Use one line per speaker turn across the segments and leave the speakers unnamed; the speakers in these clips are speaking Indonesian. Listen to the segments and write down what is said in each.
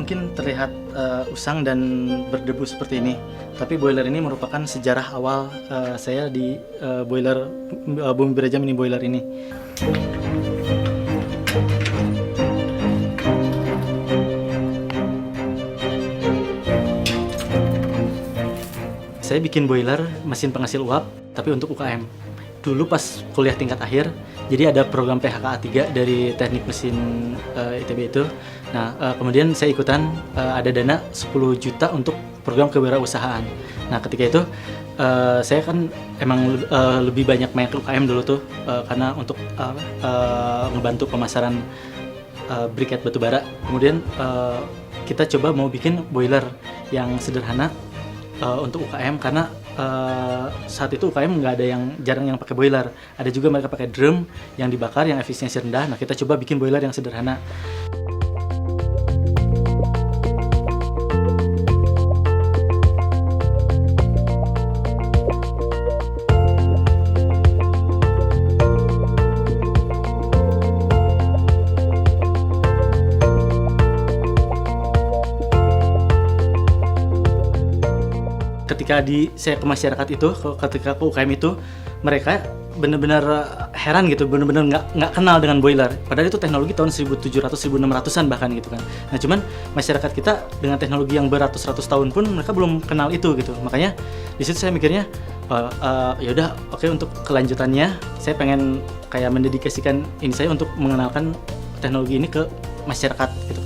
mungkin terlihat usang dan berdebu seperti ini, tapi boiler ini merupakan sejarah awal saya di boiler Bumi Beraja mini boiler ini. Saya bikin boiler mesin penghasil uap, tapi untuk UKM. Dulu pas kuliah tingkat akhir, jadi ada program PHKA 3 dari teknik mesin ITB itu. Nah, kemudian saya ikutan ada dana 10 juta untuk program kewirausahaan. Nah, ketika itu saya kan emang lebih banyak main ke UKM dulu tuh, karena untuk ngebantu pemasaran briket batubara. Kemudian kita coba mau bikin boiler yang sederhana untuk UKM karena saat itu UKM nggak ada jarang yang pakai boiler. Ada juga mereka pakai drum yang dibakar yang efisiensi rendah. Nah, kita coba bikin boiler yang sederhana. Ketika saya ke masyarakat itu, ketika ke UKM itu, mereka benar-benar heran gitu, benar-benar nggak kenal dengan boiler. Padahal itu teknologi tahun 1700-1600-an bahkan gitu kan. Nah, cuman masyarakat kita dengan teknologi yang beratus-ratus tahun pun mereka belum kenal itu gitu. Makanya di situ saya mikirnya, ya udah oke, untuk kelanjutannya saya pengen kayak mendedikasikan ini saya untuk mengenalkan teknologi ini ke masyarakat gitu.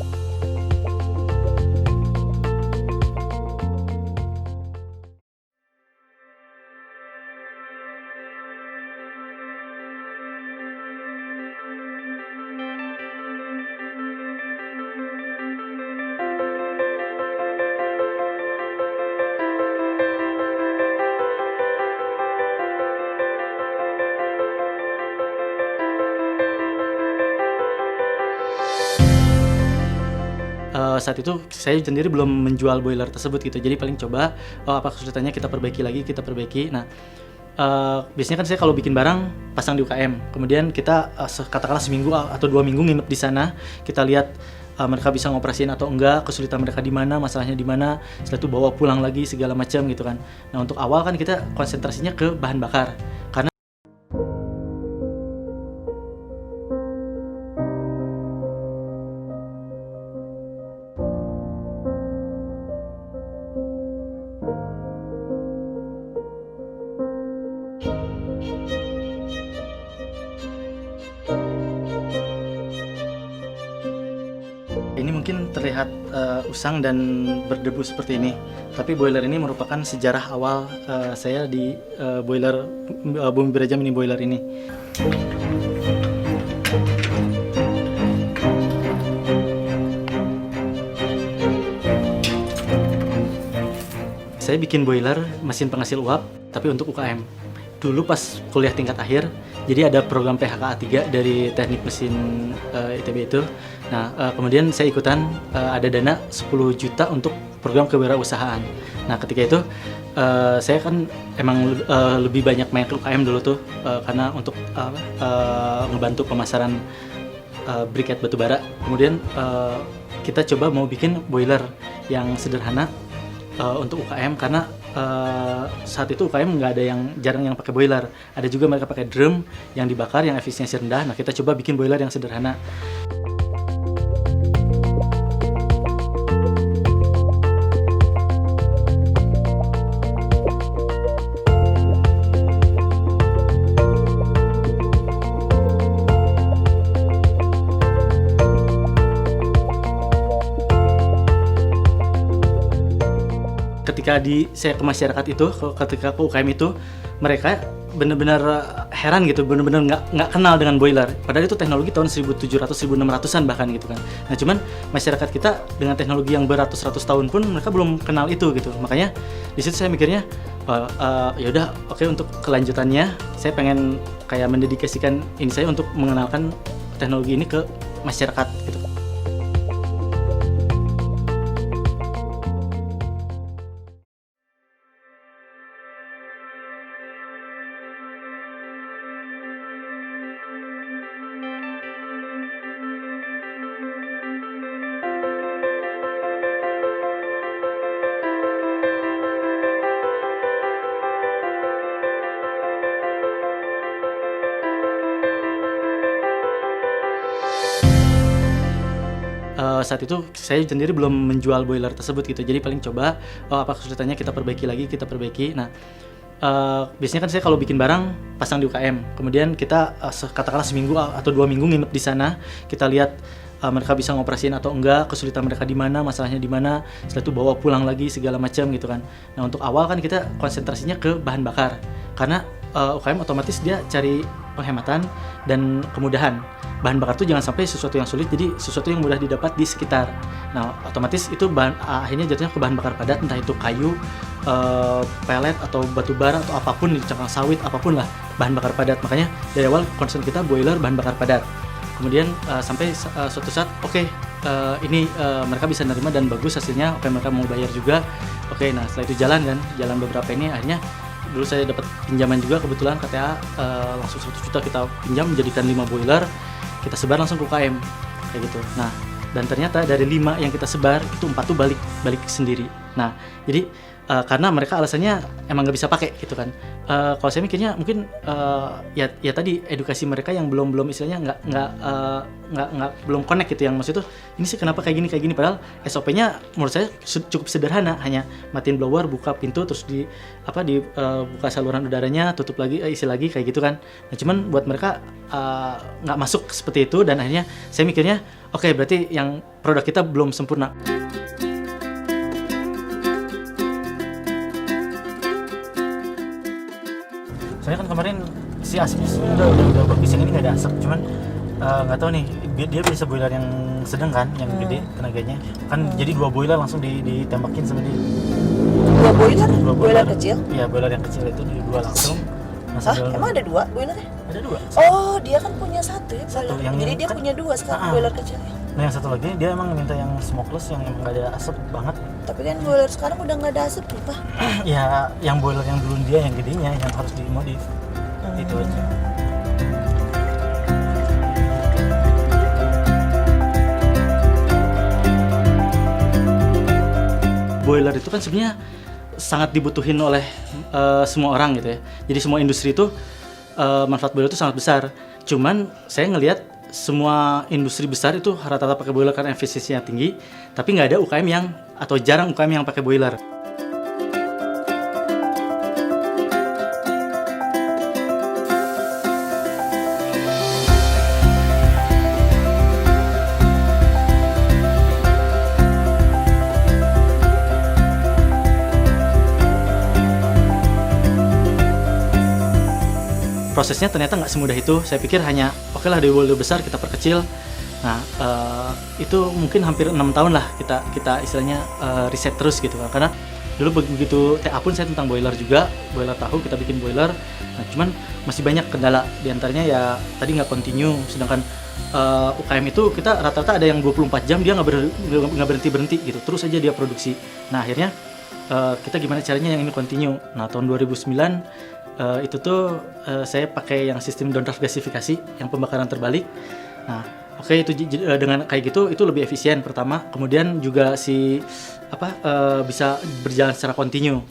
Saat itu saya sendiri belum menjual boiler tersebut gitu, jadi paling coba apa kesulitannya kita perbaiki. Nah, biasanya kan saya kalau bikin barang pasang di UKM, kemudian kita katakanlah seminggu atau 2 minggu nginep di sana, kita lihat mereka bisa ngoperasiin atau enggak, kesulitan mereka di mana, masalahnya di mana, setelah itu bawa pulang lagi segala macam gitu kan. Nah, untuk awal kan kita konsentrasinya ke bahan bakar, karena ini mungkin terlihat usang dan berdebu seperti ini, tapi boiler ini merupakan sejarah awal saya di boiler Bumi Beraja mini boiler ini. Saya bikin boiler mesin penghasil uap, tapi untuk UKM. Dulu pas kuliah tingkat akhir, jadi ada program PHKA 3 dari teknik mesin ITB itu. Nah, kemudian saya ikutan ada dana 10 juta untuk program kewirausahaan. Nah, ketika itu saya kan emang lebih banyak main ke UKM dulu tuh, karena untuk ngebantu pemasaran briket batubara. Kemudian kita coba mau bikin boiler yang sederhana untuk UKM karena saat itu UKM nggak ada jarang yang pakai boiler. Ada juga mereka pakai drum yang dibakar yang efisiensi rendah. Nah, kita coba bikin boiler yang sederhana. Ketika saya ke masyarakat itu, ketika ke UKM itu, mereka benar-benar heran gitu, benar-benar nggak kenal dengan boiler. Padahal itu teknologi tahun 1700-1600-an bahkan gitu kan. Nah, cuman masyarakat kita dengan teknologi yang beratus-ratus tahun pun mereka belum kenal itu gitu. Makanya di situ saya mikirnya, ya udah oke, untuk kelanjutannya saya pengen kayak mendedikasikan ini saya untuk mengenalkan teknologi ini ke masyarakat gitu. saat itu saya sendiri belum menjual boiler tersebut gitu. Jadi paling coba apa kesulitannya kita perbaiki. Nah, biasanya kan saya kalau bikin barang pasang di UKM, kemudian kita katakanlah seminggu atau 2 minggu nginep di sana, kita lihat mereka bisa ngoperasiin atau enggak, kesulitan mereka di mana, masalahnya di mana, setelah itu bawa pulang lagi segala macam gitu kan. Nah, untuk awal kan kita konsentrasinya ke bahan bakar, karena UKM otomatis dia cari penghematan dan kemudahan. Bahan bakar itu jangan sampai sesuatu yang sulit jadi sesuatu yang mudah didapat di sekitar. Nah, otomatis itu akhirnya jatuhnya ke bahan bakar padat, entah itu kayu, pelet atau batu bara atau apapun, cangkang sawit, apapun lah bahan bakar padat. Makanya dari awal concern kita boiler bahan bakar padat. Kemudian sampai suatu saat ini mereka bisa nerima dan bagus hasilnya, mereka mau bayar juga. Nah setelah itu jalan beberapa ini, akhirnya dulu saya dapat pinjaman juga kebetulan KTA, langsung 1 juta kita pinjam menjadikan 5 boiler, kita sebar langsung ke UKM kayak gitu. Nah, dan ternyata dari 5 yang kita sebar itu 4 tuh balik sendiri. Nah, jadi karena mereka alasannya emang nggak bisa pakai gitu kan. Kalau saya mikirnya mungkin ya tadi edukasi mereka yang belum istilahnya nggak belum connect gitu, yang maksud itu ini sih kenapa kayak gini, padahal SOP-nya menurut saya cukup sederhana, hanya matiin blower, buka pintu, terus buka saluran udaranya, tutup lagi, isi lagi kayak gitu kan. Nah, cuman buat mereka nggak masuk seperti itu, dan akhirnya saya mikirnya berarti yang produk kita belum sempurna. Soalnya kan kemarin si asapnya udah bagus, yang ini nggak ada asap, cuman nggak tahu nih, dia bisa boiler yang sedang kan, yang gede tenaganya kan, jadi 2 boiler langsung ditembakin sama dia.
2 boiler kecil?
Iya, boiler yang kecil itu 2 langsung.
Emang ada 2 boilernya?
Ada 2.
Oh, dia kan punya 1 ya boiler. Jadi dia punya 2 sekarang boiler kecilnya.
Nah, yang satu lagi dia emang minta yang smokeless, yang emang nggak ada asap banget.
Tapi kan boiler sekarang udah nggak ada asap nih, Pak.
Ya, yang boiler yang dulu dia yang gedenya yang harus dimodif. Itu aja. Boiler itu kan sebenarnya sangat dibutuhin oleh semua orang gitu ya. Jadi semua industri itu manfaat boiler itu sangat besar. Cuman saya ngelihat semua industri besar itu rata-rata pakai boiler karena efisiensinya tinggi, tapi nggak ada UKM atau jarang UKM yang pakai boiler. Prosesnya ternyata nggak semudah itu. Saya pikir hanya lah dari boiler besar kita perkecil. Nah, itu mungkin hampir 6 tahun lah kita istilahnya riset terus gitu kan. Karena dulu begitu TA pun saya tentang boiler juga, boiler tahu kita bikin boiler. Nah, cuman masih banyak kendala, diantaranya ya tadi nggak continue, sedangkan UKM itu kita rata-rata ada yang 24 jam dia nggak berhenti gitu, terus aja dia produksi. Nah, akhirnya kita gimana caranya yang ini continue. Nah, tahun 2009 itu tuh saya pakai yang sistem downdraft gasifikasi yang pembakaran terbalik. Nah, itu dengan kayak gitu itu lebih efisien pertama, kemudian juga bisa berjalan secara kontinu.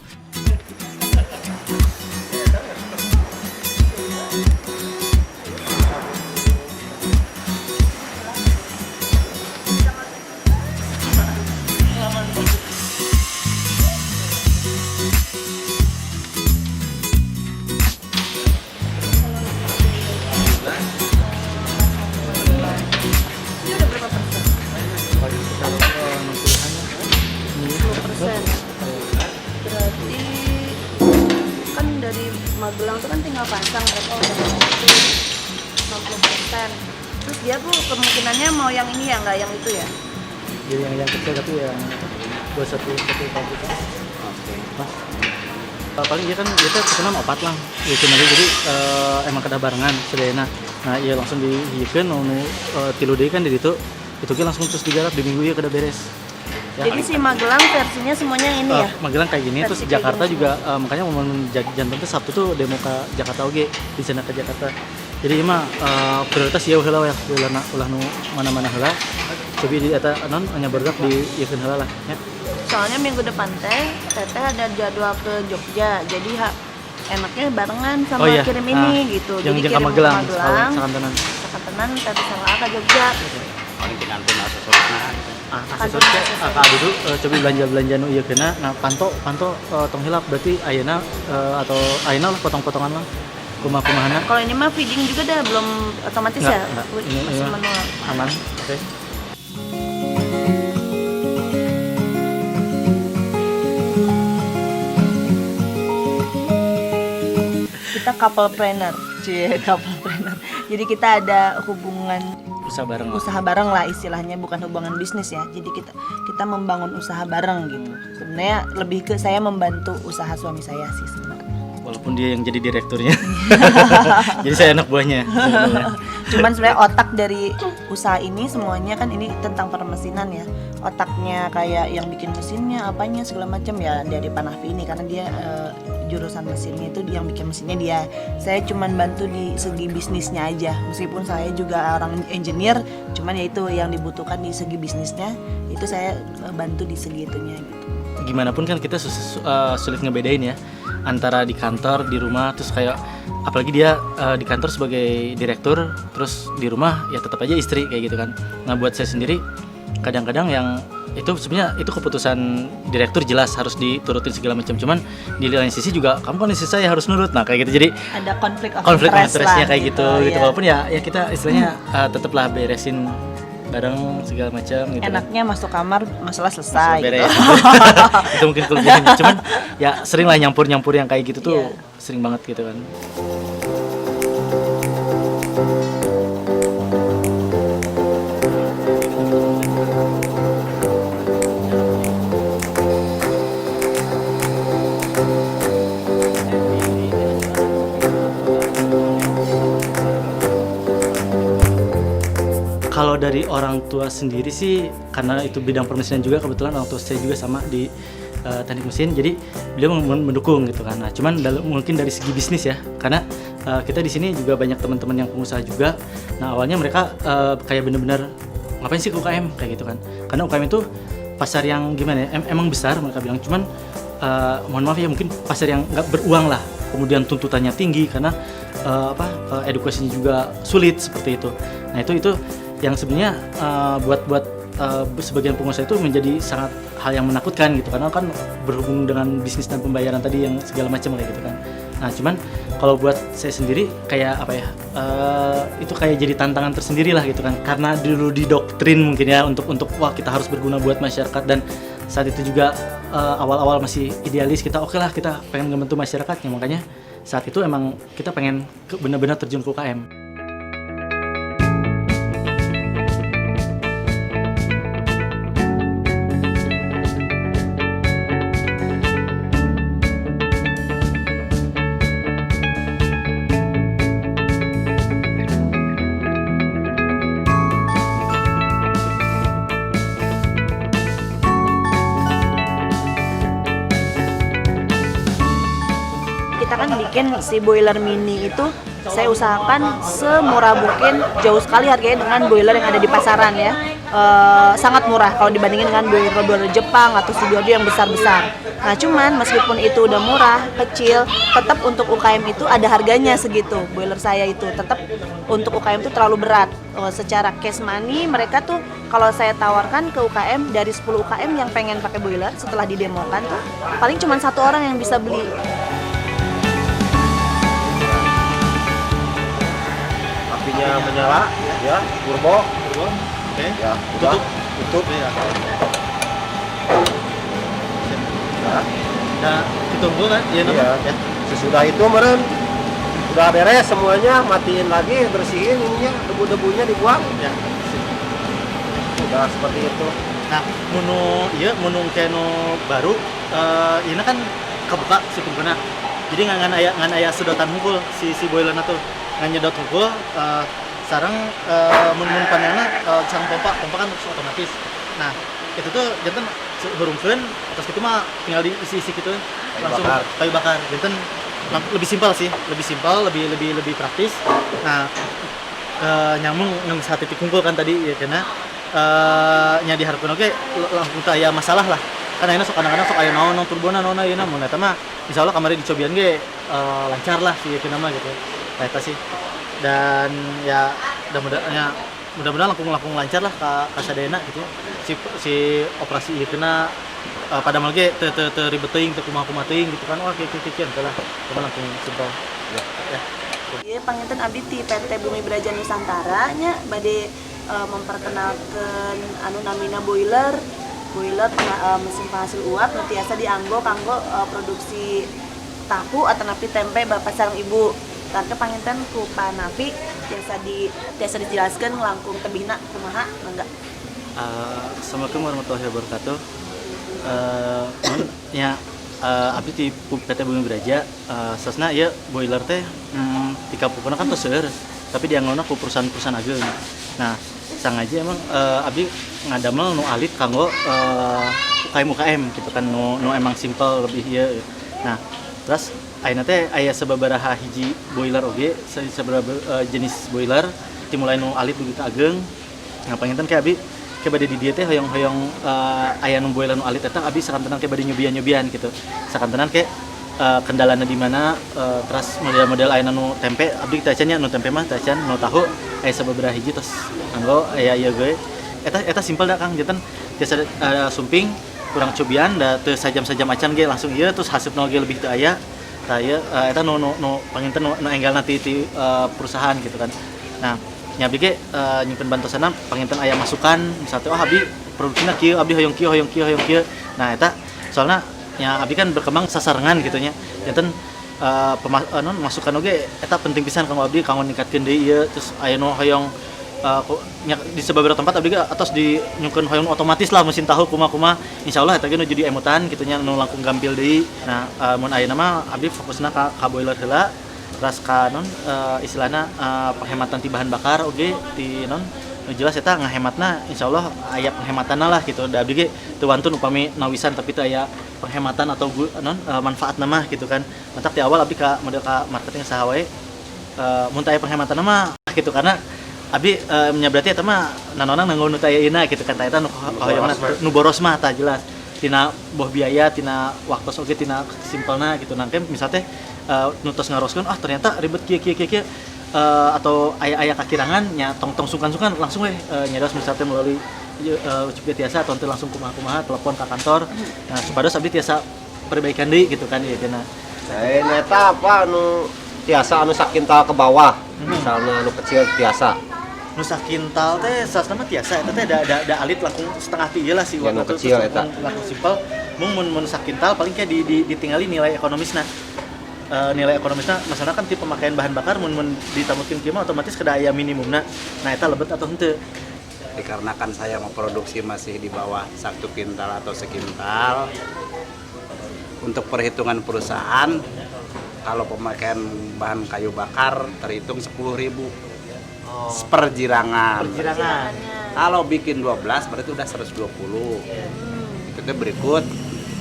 Berarti kan dari Magelang itu kan tinggal pasang, berapa udah 50%. Terus dia tuh kemungkinannya mau yang ini ya, nggak yang itu ya?
Jadi yang kecil tapi yang buat satu fabrikan. Oke. Paling dia kan kita pesanan opat lang, gitu nanti jadi emang kada barengan sedayana. Nah, iya langsung dihiekeun nu 3 deui kan di ditu. Itu ge langsung terus digarap di minggu ieu kada beres.
Ya, jadi si Magelang versinya semuanya ini ya?
Magelang kayak gini, terus Jakarta juga makanya momen jantan tuh Sabtu tuh demo ke Jakarta oge, di sana ke Jakarta. Jadi mah prioritas ya heula ya, ulah nu mana-mana heula. Cobi di eta non nya berdak di ieukeun heula lah nya.
Soalnya minggu depan teteh ada jadwal ke Jogja, jadi enaknya barengan sama kirim ini gitu.
Yang
jadi kirim
Magelang,
Sakantenan teteh sama ke Jogja.
paling tingantun aksesorisna gitu.
Aksesoris teh Kak Dudu coba belanja nu ieu keuna. Nah, panto tong hilap berarti ayeuna atau ayeuna lah potong-potongan lah. Kumaha-kumahana.
Kalau ini mah feeding juga dah belum otomatis ya?
Enggak.
Masih manual.
Aman. Oke.
Kita couple planner, couple planner. Jadi kita ada hubungan usaha bareng lah istilahnya, bukan hubungan bisnis ya. Jadi kita membangun usaha bareng gitu. Sebenarnya lebih ke saya membantu usaha suami saya sih sebenarnya.
Walaupun dia yang jadi direkturnya. Jadi saya anak buahnya sebenarnya.
Cuman sebenarnya otak dari usaha ini semuanya kan ini tentang permesinan ya. Otaknya kayak yang bikin mesinnya, apanya segala macam ya dari Panafi ini karena dia jurusan mesinnya itu yang bikin mesinnya dia. Saya cuman bantu di segi bisnisnya aja. Meskipun saya juga orang engineer, cuman ya itu yang dibutuhkan di segi bisnisnya itu saya bantu di segi itunya gitu.
Gimana pun kan kita sulit ngebedain ya antara di kantor, di rumah, terus kayak apalagi dia di kantor sebagai direktur, terus di rumah ya tetap aja istri kayak gitu kan. Nah buat saya sendiri kadang-kadang yang itu sebenarnya itu keputusan direktur jelas harus diturutin segala macam, cuman di lain sisi juga kamu kan istri saya harus nurut, nah kayak gitu jadi
ada konflik of
interestnya
lah,
kayak gitu
ya.
Walaupun ya kita istilahnya tetaplah beresin bareng segala macam gitu.
Enaknya masuk kamar masalah selesai.
Beres. Itu mungkin kelebihannya. Cuman ya sering lah nyampur yang kayak gitu tuh sering banget gitu kan. Kalau dari orang tua sendiri sih, karena itu bidang permesinan juga, kebetulan orang tua saya juga sama di teknik mesin, jadi beliau mendukung gitu kan. Nah, cuman mungkin dari segi bisnis ya, karena kita di sini juga banyak teman-teman yang pengusaha juga. Nah, awalnya mereka kayak bener-bener ngapain sih ke UKM kayak gitu kan? Karena UKM itu pasar yang gimana ya? Emang besar mereka bilang, cuman mohon maaf ya mungkin pasar yang nggak beruang lah. Kemudian tuntutannya tinggi karena edukasinya juga sulit seperti itu. Nah, itu yang sebenarnya buat sebagian pengusaha itu menjadi sangat hal yang menakutkan gitu karena kan berhubung dengan bisnis dan pembayaran tadi yang segala macam kayak gitu kan. Nah cuman kalau buat saya sendiri kayak itu kayak jadi tantangan tersendiri lah gitu kan karena dulu didoktrin mungkin ya untuk wah kita harus berguna buat masyarakat dan saat itu juga awal-awal masih idealis kita oke lah kita pengen membantu masyarakatnya makanya saat itu emang kita pengen benar-benar terjun ke UKM.
Kita kan bikin si boiler mini itu saya usahakan semurah mungkin, jauh sekali harganya dengan boiler yang ada di pasaran ya. Sangat murah kalau dibandingin dengan boiler Jepang atau studio yang besar-besar. Nah cuman meskipun itu udah murah, kecil, tetap untuk UKM itu ada harganya segitu. Boiler saya itu tetap untuk UKM itu terlalu berat. Secara cash money mereka tuh kalau saya tawarkan ke UKM dari 10 UKM yang pengen pakai boiler setelah didemokan tuh paling cuma 1 orang yang bisa beli.
Apinya menyala, ya, turbo,
Oke.
ya, tutup,
Ya.
ya,
Nah, ditunggu kan? Iya.
iya.
Ya.
Sesudah itu meren, udah beres semuanya, matiin lagi, bersihin ininya, debu-debunya dibuang,
Ya.
udah seperti itu.
Nah, munu keno baru, ini kan kebuka si pengguna. Jadi ngan aya sedotan hukul si boilerna tuh ngan nyedot hukul. Sarang mun panenna sang pompa kan otomatis. Nah, itu tuh janten hurungkeun atas kitu mah tinggal diisi-isi gitu langsung kayu bakar. Janten lebih simpel sih, lebih praktis. Nah, nyambung nang saat titik kumpul kan tadi ya karena nya diharapkeun oge langsung teu aya masalah lah. Karena ini kadang-kadang sok aya naon turbona naon ayeuna mun eta mah insyaallah kamari dicobian ge lancar lah si kieu mah gitu. Eta sih. Dan ya mudah-mudahan mudah-mudahan langkung lancar lah ka sadayana gitu ya. Si operasi ieu kena pada mah ge teu ribet teuing teu kumaha-kumaha teuing gitu kan. Wah kieu lah. Cuma langkung simpel. Ya.
Ieu panginten abdi ti PT Bumi Braja Nusantara nya bade memperkenalkan anu namina boiler mesin penghasil uap nu tiasa dianggo kanggo produksi tahu atau napi tempe bapak sareng ibu. Karena panginten ku Pak Nafi biasa dijelaskan langkung tebihna kumaha mangga.
Assalamualaikum warahmatullahi wabarakatuh. Abdi di PT Bumi Braja sasna ieu boiler teh tika pupuna kan teu seueur tapi dianggona ku perusahaan-perusahaan ageung. Nah, sangaja emang abdi ngadamel nu alit kanggo UKM gitu kan nu emang simpel lebih ieu. Nah, terus ayeuna teh aya sababaraha hiji boiler oge, sababaraha jenis boiler dimulai nu alit dugi ka ageung. Nah, panginten ke abdi ke bade di dieu teh hoyong aya nu boiler nu alit eta abdi sakantenan ke bade nyobian gitu. Sakantenan ke kendalana di mana terus model-model ayeuna nu tempe abdi kita acan nya nu tempe mah teh acan nu tahu aya sababaraha hiji terus anggo aya ieu ge eta simpel da Kang janten tiasa sumping kurang cobian da teu sajam-sajam acan ge langsung ieu terus hasilna ge lebih teu aya. Tah ieu eta nu panginten nu enggalna ti perusahaan gitu kan. Nah, nya abdi ge nyimpen bantosana panginten aya masukan misalnya abdi produksina kieu abdi hoyong kieu. Nah, eta soalna nya abdi kan berkembang sasarengan gitu nya. Janten masukan oge eta penting pisan kanggo abdi kanggo ningkatkeun deui ieu terus aya nu hoyong di sababaraha tempat abdi atos dinyungkeun hoyong otomatis lah mesin tahu kumaha insyaallah eta ge nu jadi emutan kitu nya nu langkung gampil deui. Nah, mun ayeuna mah abdi fokusna ka boiler heula terus ka istilahna penghematan ti bahan bakar oge ti nu jelas eta ngahematna insyaallah aya penghematanna lah gitu. Da abdi ge teu wantun upami nawisan tapi teu aya penghematan atau manfaatna mah gitu kan. Mantak di awal abdi ka model ka marketing saha wae mun teu aya penghematanna mah gitu karena abdi nya berarti eta mah nanonang nanggo nu teu aya euna gitu kan. Tah eta nu hoyongna nu boros mah tah jelas tina boh biaya tina waktos oge tina simpelna gitu. Nangke misal teh nu tos ngaroskeun ternyata ribet kieu atau aya kakirangan nya tong sungkan langsung we nyados misalnya melalui ucup tiasa atau langsung kumaha telepon ke kantor. Nah, supados abdi tiasa perbaikan deui gitu kan ieu cenah.
Eta apa anu tiasa anu sakintal ke bawah. Misalnya anu kecil tiasa.
Nu sakintal teh sasna mah tiasa eta teh da alit langkung setengah ti ieu lah si
anu kecil eta.
Langkung simpel mun sakintal paling kayak ditinggali nilai ekonomisna. Nilai ekonomisnya masalah kan tipe pemakaian bahan bakar mun ditamutkeun kieu mah otomatis kada aya minimumna. Nah, eta lebet atau henteu.
Dikarenakan saya memproduksi masih di bawah 1 kintal atau sekintal, untuk perhitungan perusahaan kalau pemakaian bahan kayu bakar terhitung 10.000 per jirangan. Kalau bikin 12 berarti udah 120. Itu teh berikut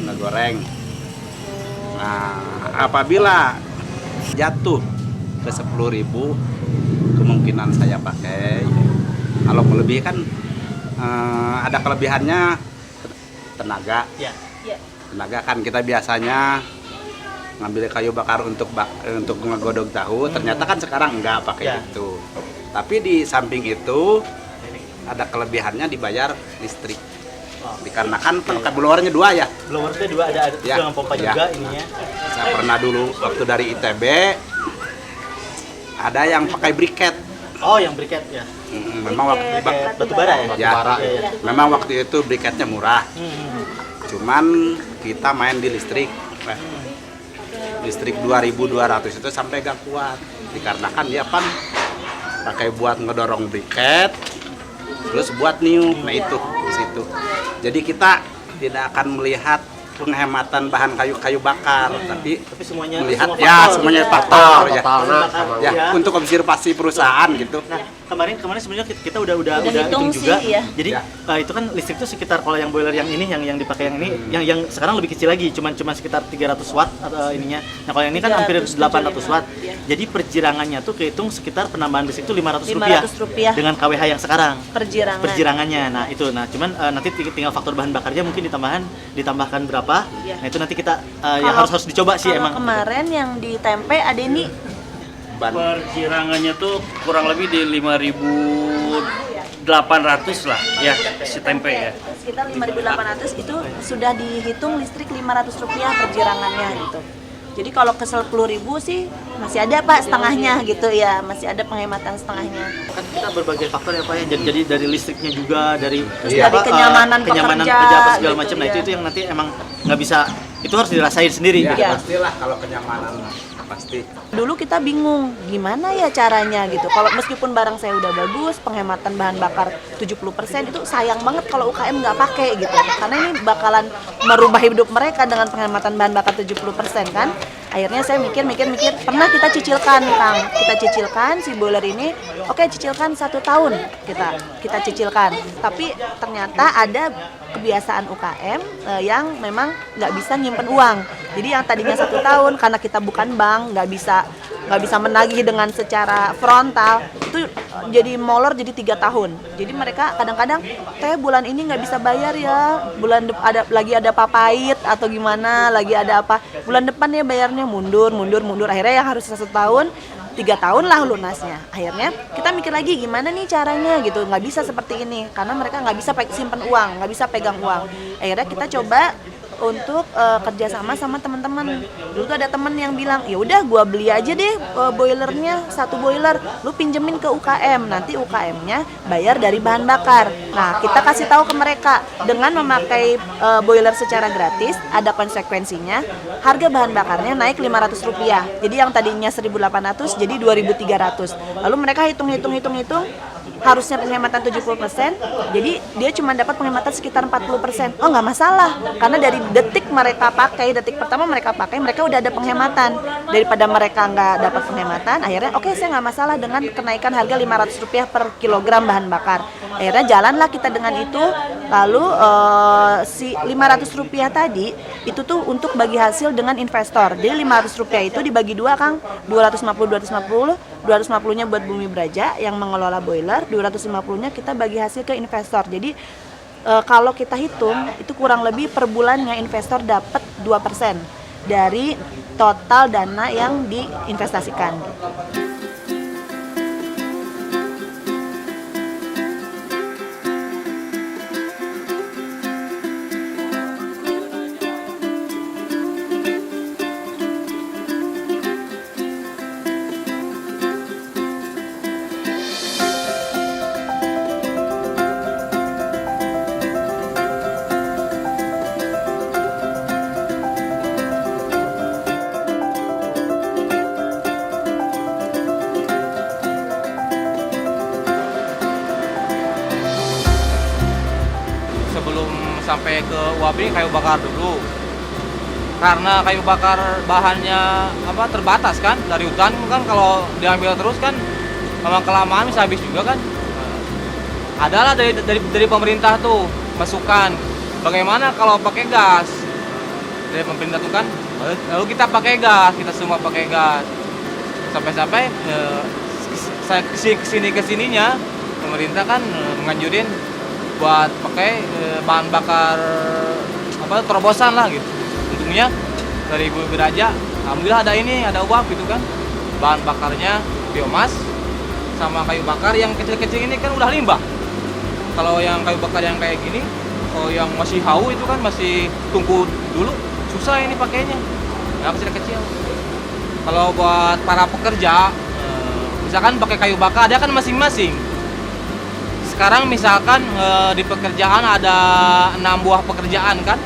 ngegoreng. Nah, apabila jatuh ke 10.000 kemungkinan saya pakai. Kalau melebihi kan ada kelebihannya tenaga. Tenaga kan kita biasanya ngambil kayu bakar untuk ngegodok tahu, ternyata kan sekarang enggak pakai itu. Tapi di samping itu ada kelebihannya dibayar listrik. Dikarenakan blowernya 2 ya.
Blowernya 2 ada dengan pompa juga ininya.
Saya pernah dulu waktu dari ITB ada yang pakai briket.
Oh, yang briket ya.
Memang waktu
batu bara ya.
Memang waktu itu briketnya murah. Cuman kita main di listrik. Listrik 2.200 itu sampai gak kuat. Dikarenakan dia kan pakai buat ngedorong briket, terus buat niup. Nah itu di situ. Jadi kita tidak akan melihat penghematan bahan kayu bakar, tapi
semuanya
melihat semuanya faktor ya untuk observasi perusahaan gitu.
Nah, kemarin sebenarnya kita udah hitung juga.
Ya.
Jadi itu kan listrik itu sekitar kalau yang boiler yang ini yang dipakai yang ini yang sekarang lebih kecil lagi, cuma sekitar 300 watt atau ininya. Nah, kalau yang ini kan hampir 800 watt. Jadi perjirangannya tuh kehitung sekitar penambahan listrik itu Rp500 dengan KWH yang sekarang. Perjirangannya. Nah, itu. Nah, cuman nanti tinggal faktor bahan bakarnya mungkin ditambahkan berapa. Nah, itu nanti kita harus dicoba sih emang.
Kemarin yang di tempe ada ini
perjirangannya tuh kurang lebih di 5.000 800 lah ya si tempe ya.
Sekitar 5.800 itu sudah dihitung listrik Rp500 perjirangannya gitu. Jadi kalau ke 10.000 sih masih ada Pak setengahnya gitu ya, masih ada penghematan setengahnya.
Kan kita berbagai faktor ya Pak ya. Jadi dari listriknya juga, dari
Terus dari kenyamanan pekerja,
apa segala
gitu,
macam. Nah
ya.
itu yang nanti emang nggak bisa, itu harus dirasain sendiri.
Ya,
gitu.
Iya.
pastilah kalau kenyamanan pasti.
Dulu kita bingung gimana ya caranya gitu. Kalau meskipun barang saya udah bagus, penghematan bahan bakar 70% itu sayang banget kalau UKM nggak pakai gitu. Karena ini bakalan merubah hidup mereka dengan penghematan bahan bakar 70% kan. Akhirnya saya mikir, pernah kita cicilkan Kang. Kita cicilkan si boiler ini, oke cicilkan 1 tahun kita cicilkan. Tapi ternyata ada kebiasaan UKM yang memang nggak bisa nyimpen uang. Jadi yang tadinya 1 tahun karena kita bukan bank, nggak bisa menagih dengan secara frontal, itu jadi molor jadi 3 tahun. Jadi mereka kadang-kadang bulan ini nggak bisa bayar ya, lagi ada papait atau gimana, lagi ada apa, bulan depan ya bayarnya mundur. Akhirnya yang harus 1 tahun 3 tahun lah lunasnya. Akhirnya kita mikir lagi gimana nih caranya gitu, nggak bisa seperti ini karena mereka nggak bisa simpen uang, nggak bisa pegang uang. Akhirnya kita coba untuk kerjasama sama teman-teman. Dulu tuh ada teman yang bilang, ya udah gua beli aja deh boilernya, 1 boiler, lu pinjemin ke UKM, nanti UKM-nya bayar dari bahan bakar. Nah kita kasih tahu ke mereka dengan memakai boiler secara gratis, ada konsekuensinya, harga bahan bakarnya naik Rp500. Jadi yang tadinya 1.800 jadi 2.300. Lalu mereka hitung harusnya penghematan 70%, jadi dia cuma dapat penghematan sekitar 40%. Oh nggak masalah, karena dari detik pertama mereka pakai, mereka udah ada penghematan. Daripada mereka nggak dapat penghematan, akhirnya oke, saya nggak masalah dengan kenaikan harga Rp500 per kilogram bahan bakar. Akhirnya jalanlah kita dengan itu. Lalu si Rp500 tadi itu tuh untuk bagi hasil dengan investor. Jadi Rp500 itu dibagi 2 Kang, 250-nya buat Bumi Braja yang mengelola boiler, 250-nya kita bagi hasil ke investor. Jadi kalau kita hitung itu kurang lebih per bulannya investor dapat 2% dari total dana yang diinvestasikan.
Sebelum sampai ke uap ini kayu bakar dulu, karena kayu bakar bahannya terbatas kan, dari hutan kan, kalau diambil terus kan memang kelamaan bisa habis juga kan. Adalah dari pemerintah tuh masukan bagaimana kalau pakai gas, dari pemerintah tuh kan, lalu kita pakai gas, kita semua pakai gas, sampai saya kesininya pemerintah kan menganjurin buat pakai bahan bakar terobosan lah gitu. Untungnya dari Bumi Braja, alhamdulillah ada uap gitu kan. Bahan bakarnya biomas sama kayu bakar yang kecil-kecil ini kan udah limbah. Kalau yang kayu bakar yang kayak gini, kalau yang masih hau itu kan masih tungku dulu, susah ini pakainya. Yang kecil-kecil. Kalau buat para pekerja, misalkan pakai kayu bakar, dia kan masing-masing. Sekarang misalkan di pekerjaan ada 6 buah pekerjaan kan,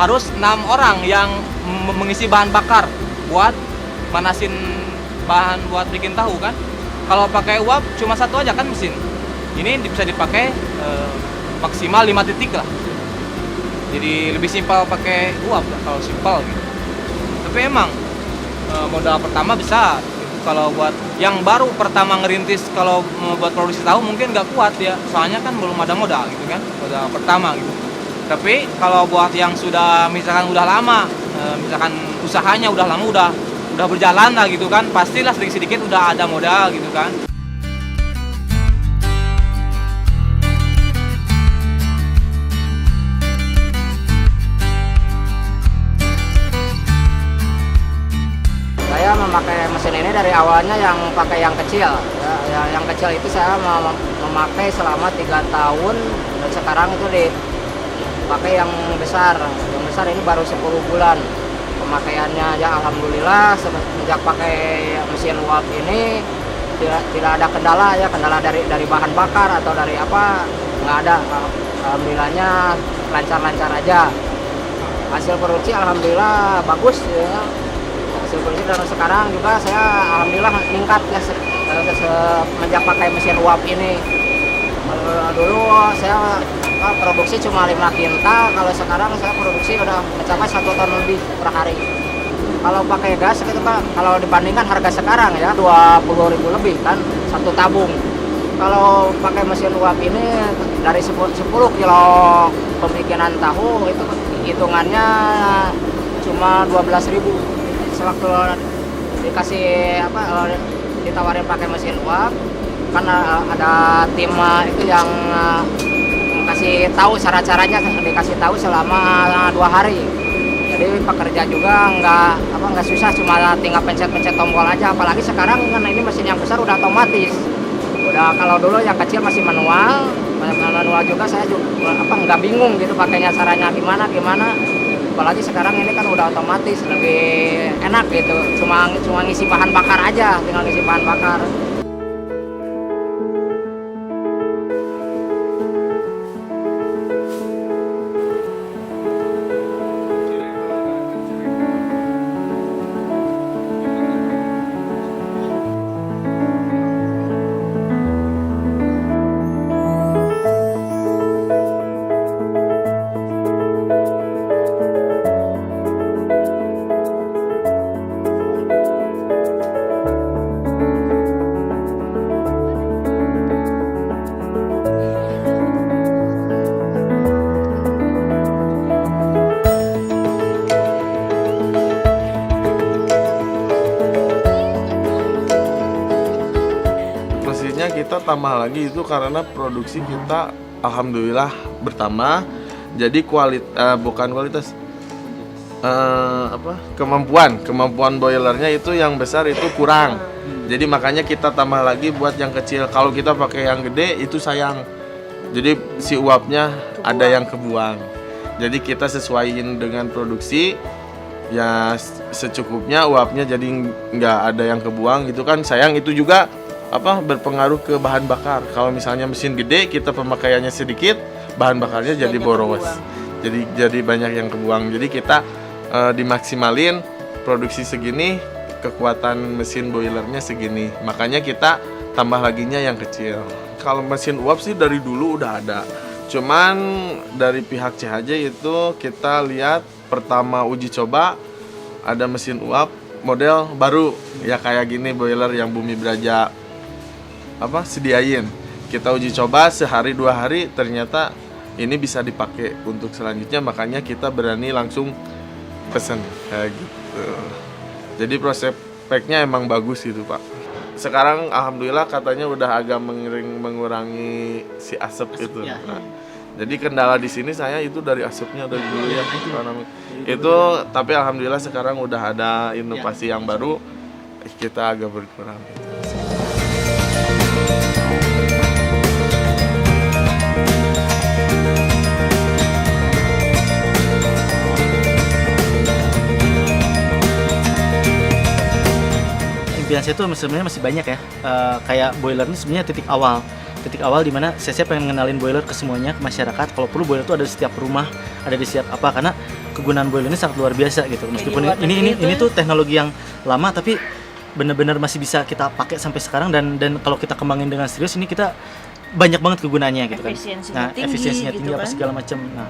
harus 6 orang yang mengisi bahan bakar buat manasin bahan buat bikin tahu kan. Kalau pakai uap cuma 1 aja kan mesin. Ini bisa dipakai maksimal 5 titik lah. Jadi lebih simpel pakai uap lah kalau simpel gitu. Tapi emang modal pertama besar. Kalau buat yang baru pertama ngerintis, kalau buat produksi tahu mungkin nggak kuat ya, soalnya kan belum ada modal gitu kan, modal pertama gitu. Tapi kalau buat yang sudah misalkan udah lama, misalkan usahanya udah lama, udah berjalan lah gitu kan, pastilah sedikit-sedikit udah ada modal gitu kan.
Saya
memakai mesin ini dari awalnya yang pakai yang kecil. Ya, yang kecil itu saya memakai selama 3 tahun dan sekarang itu dipakai yang besar. Yang besar ini baru 10 bulan. Pemakaiannya ya alhamdulillah sejak pakai mesin uap ini tidak ada kendala ya, kendala dari bahan bakar atau dari apa nggak ada. Alhamdulillahnya lancar-lancar aja. Hasil produksi alhamdulillah bagus ya. Hasil produksi dan sekarang juga saya alhamdulillah meningkat ya semenjak pakai mesin uap ini. Dulu saya produksi cuma 5 kintal, kalau sekarang saya produksi udah mencapai 1 ton lebih per hari. Kalau pakai gas itu kan kalau dibandingkan harga sekarang ya 20.000 lebih kan 1 tabung. Kalau pakai mesin uap ini dari 10 kilo pembikinan tahu itu hitungannya cuma 12.000. Sewaktu dikasih ditawarin pakai mesin uap, karena ada tim itu yang kasih tahu cara-caranya, dikasih tahu selama 2 hari. Jadi pekerja juga nggak susah, cuma tinggal pencet-pencet tombol aja. Apalagi sekarang kan ini mesin yang besar udah otomatis. Udah kalau dulu yang kecil masih manual juga saya juga nggak bingung gitu pakainya caranya gimana. Apalagi sekarang ini kan udah otomatis, lebih enak gitu. Cuma ngisi bahan bakar aja, tinggal ngisi bahan bakar.
Kita tambah lagi itu karena produksi kita alhamdulillah bertambah, jadi kemampuan boilernya itu yang besar itu kurang, jadi makanya kita tambah lagi buat yang kecil. Kalau kita pakai yang gede itu sayang, jadi si uapnya ada yang kebuang, jadi kita sesuaiin dengan produksi ya secukupnya, uapnya jadi nggak ada yang kebuang gitu kan, sayang. Itu juga berpengaruh ke bahan bakar. Kalau misalnya mesin gede kita pemakaiannya sedikit, bahan bakarnya jadi boros, jadi banyak yang kebuang. Jadi kita dimaksimalin produksi segini, kekuatan mesin boilernya segini, makanya kita tambah laginya yang kecil. Kalau mesin uap sih dari dulu udah ada, cuman dari pihak CHJ itu kita lihat pertama uji coba ada mesin uap model baru ya kayak gini, boiler yang Bumi Braja sediain. Kita uji coba sehari 2 hari, ternyata ini bisa dipakai untuk selanjutnya, makanya kita berani langsung pesen kayak gitu. Jadi prospeknya emang bagus gitu Pak. Sekarang alhamdulillah katanya udah agak mengurangi si asap itu. Nah, jadi kendala di sini saya itu dari asapnya dari dulu ya itu, tapi alhamdulillah sekarang udah ada inovasi yang baru, kita agak berkurang.
Impian saya tuh sebenarnya masih banyak ya. Kayak boiler ini sebenarnya titik awal di mana saya pengen ngenalin boiler ke semuanya, ke masyarakat. Kalau perlu boiler itu ada di setiap rumah, ada di setiap karena kegunaan boiler ini sangat luar biasa gitu. Meskipun ini tuh teknologi yang lama, tapi benar-benar masih bisa kita pakai sampai sekarang, dan kalau kita kembangin dengan serius ini kita banyak banget kegunaannya gitu kan. Efisiensinya tinggi
gitu kan?
segala macam. Nah,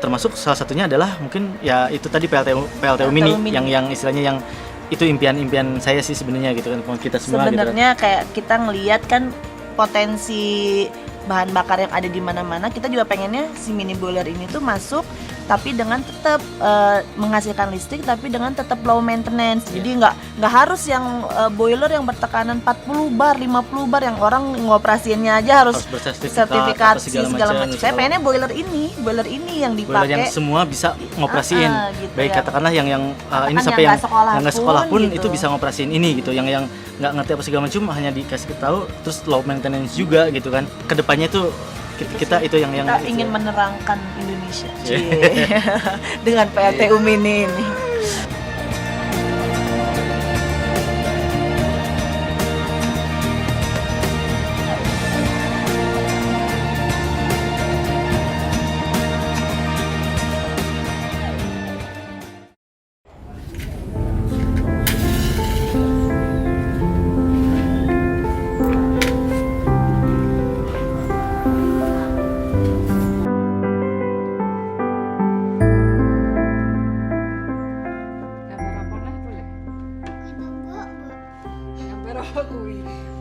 termasuk salah satunya adalah mungkin ya itu tadi PLTU mini yang istilahnya yang itu impian saya sih sebenarnya gitu kan, kita semua
sebenarnya
gitu kan.
Kayak kita ngelihat kan potensi bahan bakar yang ada di mana-mana, kita juga pengennya si mini boiler ini tuh masuk tapi dengan tetap menghasilkan listrik tapi dengan tetap low maintenance. Jadi nggak harus yang boiler yang bertekanan 40 bar, 50 bar yang orang ngoperasiinnya aja harus sertifikasi segala macam. Saya pengennya boiler ini yang dipakai.
Boiler yang semua bisa ngoperasiin.
Gitu
baik
ya.
katakanlah yang ini
Kan
sampai
yang
nggak sekolah pun
gitu.
itu bisa ngoperasiin ini gitu. Yang nggak ngerti apa segala macam hanya dikasih tahu terus low maintenance juga gitu kan. Kedepannya tuh kita itu yang
kita ingin menerangkan Indonesia dengan PLTU Mini ini.